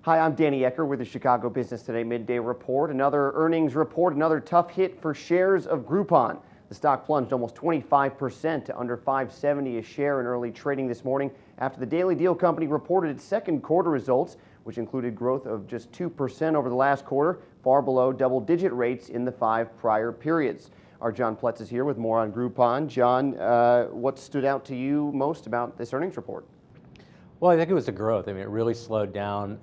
Hi, I'm Danny Ecker with the Chicago Business Today Midday Report. Another earnings report, another tough hit for shares of Groupon. The stock plunged almost 25% to under $5.70 a share in early trading this morning after the Daily Deal company reported its second quarter results, which included growth of just 2% over the last quarter, far below double-digit rates in the 5 prior periods. Our John Pletz is here with more on Groupon. John, what stood out to you most about this earnings report? Well, I think it was the growth. I mean, it really slowed down.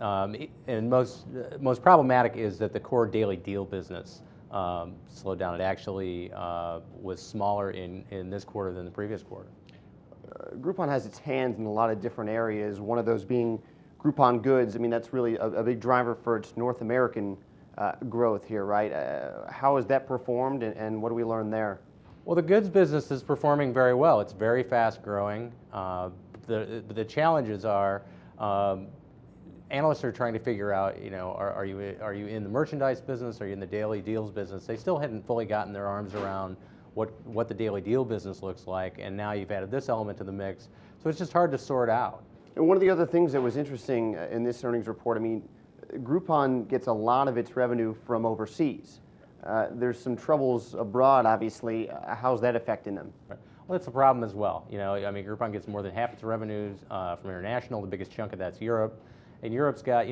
And most problematic is that the core Daily Deal business slowed down. It actually was smaller in this quarter than the previous quarter. Groupon has its hands in a lot of different areas, one of those being Groupon Goods. I mean, that's really a big driver for its North American growth here, right? How has that performed, and what do we learn there? Well, the goods business is performing very well. It's very fast growing. The challenges are analysts are trying to figure out, are you in the merchandise business? Are you in the daily deals business? They still hadn't fully gotten their arms around what the daily deal business looks like, and now you've added this element to the mix, so it's just hard to sort out. And one of the other things that was interesting in this earnings report, I mean, Groupon gets a lot of its revenue from overseas. There's some troubles abroad, obviously. How's that affecting them? Right. Well, that's a problem as well. I mean, Groupon gets more than half its revenues from international. The biggest chunk of that's Europe. And Europe's got,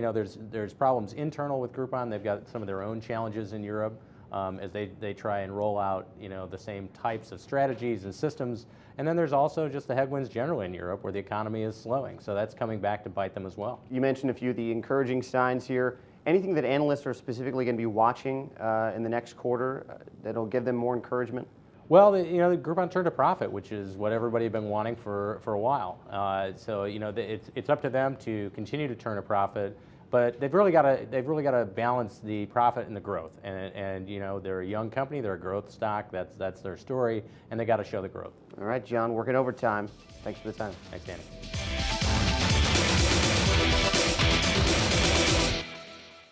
there's problems internal with Groupon. They've got some of their own challenges in Europe as they try and roll out, the same types of strategies and systems. And then there's also just the headwinds generally in Europe where the economy is slowing. So that's coming back to bite them as well. You mentioned a few of the encouraging signs here. Anything that analysts are specifically going to be watching in the next quarter that'll give them more encouragement? Well, Groupon turned a profit, which is what everybody had been wanting for a while. So it's up to them to continue to turn a profit, but they've really got to balance the profit and the growth. And they're a young company, they're a growth stock. That's their story, and they got to show the growth. All right, John, working overtime. Thanks for the time. Thanks, Danny.